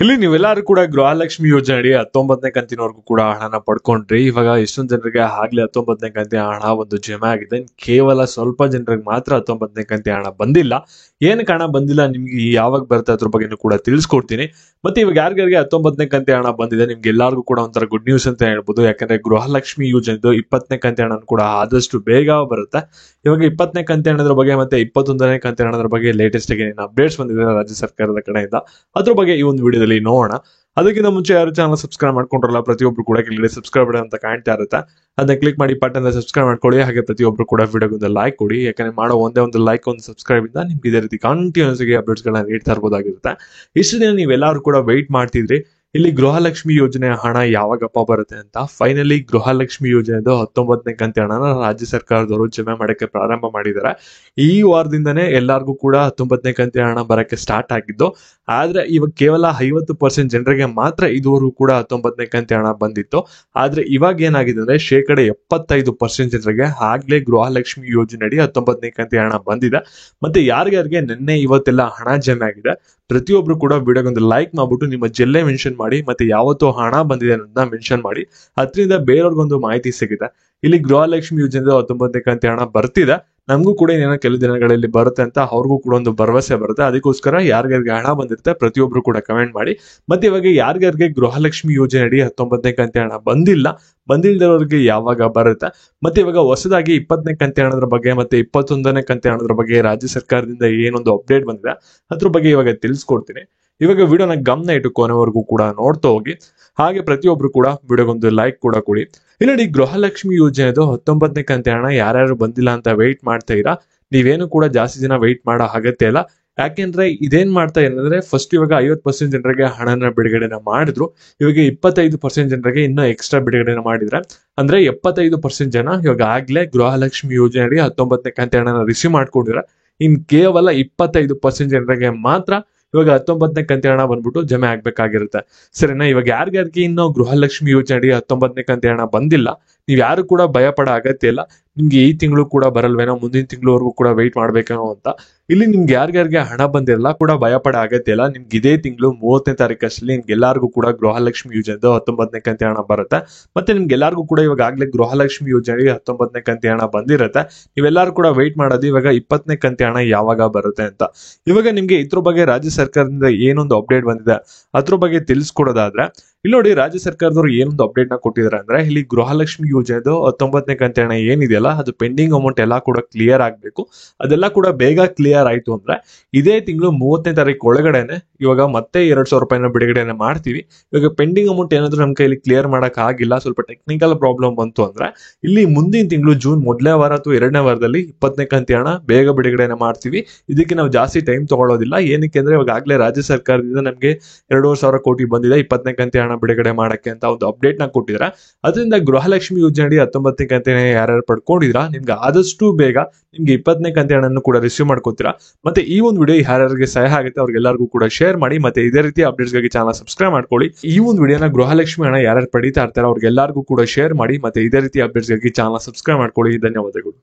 ಇಲ್ಲಿ ನೀವೆಲ್ಲರೂ ಕೂಡ ಗೃಹಲಕ್ಷ್ಮಿ ಯೋಜನೆ ಅಡಿ 19ನೇ ಕಂತಿನವರೆಗೂ ಕೂಡ ಹಣನ ಪಡ್ಕೊಂಡ್ರಿ. ಇವಾಗ ಎಷ್ಟೊಂದು ಜನರಿಗೆ ಆಗ್ಲೇ 19ನೇ ಕಂತಿನ ಹಣ ಒಂದು ಜಮೆ ಆಗಿದೆ. ಕೇವಲ ಸ್ವಲ್ಪ ಜನರಿಗೆ ಮಾತ್ರ 19ನೇ ಕಂತಿನ ಹಣ ಬಂದಿಲ್ಲ. ಏನಕ್ಕೆ ಹಣ ಬಂದಿಲ್ಲ, ನಿಮ್ಗೆ ಯಾವಾಗ ಬರುತ್ತೆ ಅದ್ರ ಬಗ್ಗೆನೂ ಕೂಡ ತಿಳಿಸ್ಕೊಡ್ತೀನಿ. ಮತ್ತೆ ಇವಾಗ ಯಾರ್ಯಾರಿಗೆ 19ನೇ ಕಂತಿನ ಹಣ ಬಂದಿದೆ ನಿಮ್ಗೆ ಎಲ್ಲರಿಗೂ ಕೂಡ ಒಂಥರ ಗುಡ್ ನ್ಯೂಸ್ ಅಂತ ಹೇಳ್ಬೋದು. ಯಾಕಂದ್ರೆ ಗೃಹಲಕ್ಷ್ಮಿ ಯೋಜನೆದು 20ನೇ ಕಂತಿನ ಹಣ ಕೂಡ ಆದಷ್ಟು ಬೇಗ ಬರುತ್ತೆ. ಇವಾಗ 20ನೇ ಕಂತಿನ ಹಣದ ಬಗ್ಗೆ ಮತ್ತೆ 21ನೇ ಕಂತಿನ ಹಣದ ಬಗ್ಗೆ ಲೇಟೆಸ್ಟ್ ಆಗಿ ಅಪ್ಡೇಟ್ಸ್ ಬಂದಿದೆ ರಾಜ್ಯ ಸರ್ಕಾರದ ಕಡೆಯಿಂದ. ಅದ್ರ ಬಗ್ಗೆ ಈ ಒಂದು ವಿಡಿಯೋದಲ್ಲಿ ನೋಡೋಣ. ಅದಕ್ಕಿಂತ ಮುಂಚೆ ಯಾರು ಚಾನಲ್ ಸಬ್ಸ್ಕ್ರೈಬ್ ಮಾಡ್ಕೊಂಡ್ರಲ್ಲ ಪ್ರತಿಯೊಬ್ರು ಕೂಡ ಕೆಳಗಡೆ ಸಬ್ಸ್ಕ್ರೈಬ್ ಅಂತ ಕಾಣ್ತಾ ಇರುತ್ತೆ, ಅದನ್ನ ಕ್ಲಿಕ್ ಮಾಡಿ ಪಟ್ಟನ್ನ ಸಬ್ಸ್ಕ್ರೈಬ್ ಮಾಡ್ಕೊಳ್ಳಿ. ಹಾಗೆ ಪ್ರತಿಯೊಬ್ರು ಕೂಡ ವಿಡಿಯೋಗೆ ಒಂದು ಲೈಕ್ ಕೊಡಿ. ಯಾಕಂದ್ರೆ ಮಾಡೋ ಒಂದೇ ಒಂದು ಲೈಕ್ ಒಂದು ಸಬ್ಸ್ಕ್ರೈಬ್ ಇಂದ ನಿಮ್ಗೆ ಇದೇ ರೀತಿ ಕಂಟಿನ್ಯೂಸ್ ಆಗಿ ಅಪ್ಡೇಟ್ಸ್ ಗಳನ್ನ ನೀಡ್ತಾ ಇರ್ಬೋದಾಗಿರುತ್ತೆ. ಇಷ್ಟು ದಿನ ನೀವೆಲ್ಲರೂ ಕೂಡ ವೆಯ್ಟ್ ಮಾಡ್ತಿದ್ರಿ ಇಲ್ಲಿ ಗೃಹಲಕ್ಷ್ಮಿ ಯೋಜನೆ ಹಣ ಯಾವಾಗಪ್ಪ ಬರುತ್ತೆ ಅಂತ. ಫೈನಲಿ ಗೃಹಲಕ್ಷ್ಮಿ ಯೋಜನೆದು 19ನೇ ಕಂತಿನ ಹಣನ ರಾಜ್ಯ ಸರ್ಕಾರದವರು ಜಮೆ ಮಾಡಕ್ಕೆ ಪ್ರಾರಂಭ ಮಾಡಿದ್ದಾರೆ. ಈ ವಾರದಿಂದನೇ ಎಲ್ಲರಿಗೂ ಕೂಡ 19ನೇ ಕಂತಿನ ಹಣ ಬರಕ್ಕೆ ಸ್ಟಾರ್ಟ್ ಆಗಿದ್ದು. ಆದ್ರೆ ಇವಾಗ ಕೇವಲ 50% ಜನರಿಗೆ ಮಾತ್ರ ಇದುವರೆಗೂ ಕೂಡ 19ನೇ ಕಂತಿನ ಹಣ ಬಂದಿತ್ತು. ಆದ್ರೆ ಇವಾಗ ಏನಾಗಿದೆ ಅಂದ್ರೆ 75% ಜನರಿಗೆ ಆಗ್ಲೇ ಗೃಹಲಕ್ಷ್ಮಿ ಯೋಜನೆ ಅಡಿ 19ನೇ ಕಂತಿನ ಹಣ ಬಂದಿದೆ. ಮತ್ತೆ ಯಾರ್ಯಾರಿಗೆ ನಿನ್ನೆ ಇವತ್ತೆಲ್ಲ ಹಣ ಜಮೆ ಆಗಿದೆ ಪ್ರತಿಯೊಬ್ರು ಕೂಡ ವಿಡಿಯೋಗೆ ಒಂದು ಲೈಕ್ ಮಾಡ್ಬಿಟ್ಟು ನಿಮ್ಮ ಜಿಲ್ಲೆ ಮೆನ್ಷನ್ ಮಾಡಿ, ಮತ್ತೆ ಯಾವತ್ತೂ ಹಣ ಬಂದಿದೆ ಅನ್ನೋದನ್ನ ಮೆನ್ಷನ್ ಮಾಡಿ. ಅದರಿಂದ ಬೇರೆಯವ್ರಿಗೊಂದು ಮಾಹಿತಿ ಸಿಗುತ್ತೆ. ಇಲ್ಲಿ ಗೃಹಲಕ್ಷ್ಮಿ ಯೋಜನೆ 19ನೇ ಕಂತಿನ ಹಣ ಬರ್ತಿದೆ, ನಮಗೂ ಕೂಡ ಏನೋ ಕೆಲವು ದಿನಗಳಲ್ಲಿ ಬರುತ್ತೆ ಅಂತ ಅವ್ರಿಗೂ ಕೂಡ ಒಂದು ಭರವಸೆ ಬರುತ್ತೆ. ಅದಕ್ಕೋಸ್ಕರ ಯಾರ್ಯಾರಿಗೆ ಹಣ ಬಂದಿರುತ್ತೆ ಪ್ರತಿಯೊಬ್ರು ಕೂಡ ಕಮೆಂಟ್ ಮಾಡಿ. ಮತ್ತೆ ಇವಾಗ ಯಾರ್ಯಾರಿಗೆ ಗೃಹಲಕ್ಷ್ಮಿ ಯೋಜನೆ ಅಡಿ 19ನೇ ಕಂತಿನ ಹಣ ಬಂದಿಲ್ದವ್ರಿಗೆ ಯಾವಾಗ ಬರುತ್ತೆ, ಮತ್ತೆ ಇವಾಗ ಹೊಸದಾಗಿ 20ನೇ ಕಂತಿನ ಹಣದ ಬಗ್ಗೆ ಮತ್ತೆ 21ನೇ ಕಂತಿನ ಹಣದ ಬಗ್ಗೆ ರಾಜ್ಯ ಸರ್ಕಾರದಿಂದ ಏನೊಂದು ಅಪ್ಡೇಟ್ ಬಂದಿದೆ ಅದ್ರ ಬಗ್ಗೆ ಇವಾಗ ತಿಳಿಸ್ಕೊಡ್ತೀನಿ. ಇವಾಗ ವಿಡಿಯೋನ ಗಮನ ಇಟ್ಟು ಕೊನೆವರೆಗೂ ಕೂಡ ನೋಡ್ತಾ ಹೋಗಿ. ಹಾಗೆ ಪ್ರತಿಯೊಬ್ರು ಕೂಡ ವಿಡಿಯೋಗೊಂದು ಲೈಕ್ ಕೂಡ ಕೊಡಿ. ಇಲ್ಲಿ ಗೃಹಲಕ್ಷ್ಮಿ ಯೋಜನೆದು 19ನೇ ಕಂತಿನ ಹಣ ಯಾರ್ಯಾರು ಬಂದಿಲ್ಲ ಅಂತ ವೆಯ್ಟ್ ಮಾಡ್ತಾ ಇರಾ, ನೀವೇನು ಕೂಡ ಜಾಸ್ತಿ ದಿನ ವೆಯ್ಟ್ ಮಾಡೋ ಅಗತ್ಯ ಇಲ್ಲ. ಯಾಕೆಂದ್ರೆ ಇದೇನ್ ಮಾಡ್ತಾ ಏನಂದ್ರೆ ಫಸ್ಟ್ ಇವಾಗ 50% ಜನರಿಗೆ ಹಣನ ಬಿಡುಗಡೆನ ಮಾಡಿದ್ರು. ಇವಾಗ 25% ಜನರಿಗೆ ಇನ್ನೂ ಎಕ್ಸ್ಟ್ರಾ ಬಿಡುಗಡೆನ ಮಾಡಿದ್ರೆ ಅಂದ್ರೆ 75% ಜನ ಇವಾಗ ಆಗ್ಲೇ ಗೃಹಲಕ್ಷ್ಮಿ ಯೋಜನೆ ಅಡಿ 19ನೇ ಕಂತಿನ ಹಣನ ರಿಸೀವ್ ಮಾಡ್ಕೊಂಡಿದ್ರೆ. ಇನ್ ಕೇವಲ 25% ಜನರಿಗೆ ಮಾತ್ರ ಇವಾಗ 19ನೇ ಕಂತಿನ ಹಣ ಬಂದ್ಬಿಟ್ಟು ಜಮೆ ಆಗ್ಬೇಕಾಗಿರುತ್ತೆ. ಸರಿನಾ? ಇವಾಗ ಯಾರ್ಯಾರಿಗೆ ಇನ್ನು ಗೃಹಲಕ್ಷ್ಮಿ ಯೋಜನೆ ಅಡಿ 19ನೇ ಕಂತಿನ ಹಣ ಬಂದಿಲ್ಲ, ನೀವ್ ಯಾರು ಕೂಡ ಭಯ ಪಡೋ ಅಗತ್ಯ ಇಲ್ಲ. ನಿಮ್ಗೆ ಈ ತಿಂಗಳು ಕೂಡ ಬರಲ್ವೇನೋ, ಮುಂದಿನ ತಿಂಗಳವರೆಗೂ ಕೂಡ ವೆಯ್ಟ್ ಮಾಡ್ಬೇಕೇನೋ ಅಂತ. ಇಲ್ಲಿ ನಿಮ್ಗೆ ಯಾರ್ಯಾರಿಗೆ ಹಣ ಬಂದಿರಲ್ಲ ಕೂಡ ಭಯ ಪಡೋ ಅಗತ್ಯ ಇಲ್ಲ. ನಿಮ್ಗೆ ಇದೇ ತಿಂಗಳು 30ನೇ ತಾರೀಕಲ್ಲಿ ನಿಮ್ಗೆ ಎಲ್ಲರಿಗೂ ಕೂಡ ಗೃಹಲಕ್ಷ್ಮಿ ಯೋಜನೆದು 19ನೇ ಕಂತಿನ ಹಣ ಬರುತ್ತೆ. ಮತ್ತೆ ನಿಮ್ಗೆ ಎಲ್ಲರಿಗೂ ಕೂಡ ಇವಾಗ ಆಗ್ಲೇ ಗೃಹಲಕ್ಷ್ಮಿ ಯೋಜನೆ 19ನೇ ಕಂತಿನ ಹಣ ಬಂದಿರುತ್ತೆ. ನೀವೆಲ್ಲರೂ ಕೂಡ ವೆಯ್ಟ್ ಮಾಡೋದು ಇವಾಗ 20ನೇ ಕಂತಿನ ಹಣ ಯಾವಾಗ ಬರುತ್ತೆ ಅಂತ. ಇವಾಗ ನಿಮ್ಗೆ ಇದ್ರ ಬಗ್ಗೆ ರಾಜ್ಯ ಸರ್ಕಾರದಿಂದ ಏನೊಂದು ಅಪ್ಡೇಟ್ ಬಂದಿದೆ ಅದ್ರ ಬಗ್ಗೆ ತಿಳಿಸ್ಕೊಡೋದಾದ್ರೆ, ಇಲ್ಲಿ ನೋಡಿ ರಾಜ್ಯ ಸರ್ಕಾರದವರು ಏನೊಂದು ಅಪ್ಡೇಟ್ ನ ಕೊಟ್ಟಿದ್ದಾರೆ ಅಂದ್ರೆ, ಇಲ್ಲಿ ಗೃಹಲಕ್ಷ್ಮಿ ಯೋಜನೆದು 19ನೇ ಕಂತಿನ ಹಣ ಏನಿದೆಯಲ್ಲ ಅದು ಪೆಂಡಿಂಗ್ ಅಮೌಂಟ್ ಎಲ್ಲ ಕೂಡ ಕ್ಲಿಯರ್ ಆಗ್ಬೇಕು. ಅದೆಲ್ಲ ಕೂಡ ಬೇಗ ಕ್ಲಿಯರ್ ಆಯ್ತು ಅಂದ್ರೆ ಇದೇ ತಿಂಗಳು 30ನೇ ತಾರೀಕು ಒಳಗಡೆನೆ ಇವಾಗ ಮತ್ತೆ 2,000 ರೂಪಾಯಿನ ಬಿಡುಗಡೆನೆ ಮಾಡ್ತೀವಿ. ಇವಾಗ ಪೆಂಡಿಂಗ್ ಅಮೌಂಟ್ ಏನಾದ್ರು ನಮ್ ಕೈಲಿ ಕ್ಲಿಯರ್ ಮಾಡಕ್ ಆಗಿಲ್ಲ, ಸ್ವಲ್ಪ ಟೆಕ್ನಿಕಲ್ ಪ್ರಾಬ್ಲಮ್ ಬಂತು ಅಂದ್ರೆ ಇಲ್ಲಿ ಮುಂದಿನ ತಿಂಗಳು ಜೂನ್ ಮೊದಲನೇ ವಾರ ಅಥವಾ 2ನೇ ವಾರದಲ್ಲಿ 20ನೇ ಕಂತಿನ ಹಣ ಬೇಗ ಬಿಡುಗಡೆನೆ ಮಾಡ್ತೀವಿ. ಇದಕ್ಕೆ ನಾವು ಜಾಸ್ತಿ ಟೈಮ್ ತಗೊಳ್ಳೋದಿಲ್ಲ. ಏನಕ್ಕೆ ಅಂದ್ರೆ ಇವಾಗ ಆಗ್ಲೇ ರಾಜ್ಯ ಸರ್ಕಾರದಿಂದ ನಮ್ಗೆ 2,500 ಕೋಟಿ ಬಂದಿದೆ 20ನೇ ಕಂತಿನ ಹಣ ಬಿಡುಗಡೆ ಮಾಡಕ್ಕೆ ಅಂತ ಒಂದು ಅಪ್ಡೇಟ್ ನ ಕೊಟ್ಟಿದ್ದಾರೆ. ಅದರಿಂದ ಗೃಹಲಕ್ಷ್ಮಿ ಯೋಜನೆ ಅಡಿ 19ನೇ ಕಂತಿನ ಯಾರ್ಯಾರು ಪಡ್ಕೊಂಡಿದ್ರ ನಿಮ್ಗೆ ಆದಷ್ಟು ಬೇಗ ನಿಮ್ಗೆ 20ನೇ ಕಂತಿನ ಹಣನ್ನು ಕೂಡ ರಿಸೀವ್ ಮಾಡ್ಕೋತೀರಾ. ಮತ್ತೆ ಈ ಒಂದು ವಿಡಿಯೋ ಯಾರ್ಯಾರಿಗೆ ಸಹಾಯ ಆಗುತ್ತೆ ಅವ್ರಿಗೆಲ್ಲರಿಗೂ ಕೂಡ ಶೇರ್ ಮಾಡಿ. ಮತ್ತೆ ಇದೇ ರೀತಿ ಅಪ್ಡೇಟ್ಸ್ ಗಾಗಿ ಚಾನಲ್ ಸಬ್ಸ್ಕ್ರೈಬ್ ಮಾಡ್ಕೊಳ್ಳಿ. ಈ ಒಂದು ವಿಡಿಯೋನ ಗೃಹಲಕ್ಷ್ಮಿ ಹಣ ಯಾರ್ಯಾರು ಪಡಿತಾ ಇರ್ತಾರೆ ಅವ್ರಿಗೆಲ್ಲರಿಗೂ ಕೂಡ ಶೇರ್ ಮಾಡಿ. ಮತ್ತೆ ಇದೇ ರೀತಿ ಅಪ್ಡೇಟ್ಸ್ ಗಾಗಿ ಚಾನಲ್ ಸಬ್ಸ್ಕ್ರೈಬ್ ಮಾಡ್ಕೊಳ್ಳಿ. ಧನ್ಯವಾದಗಳು.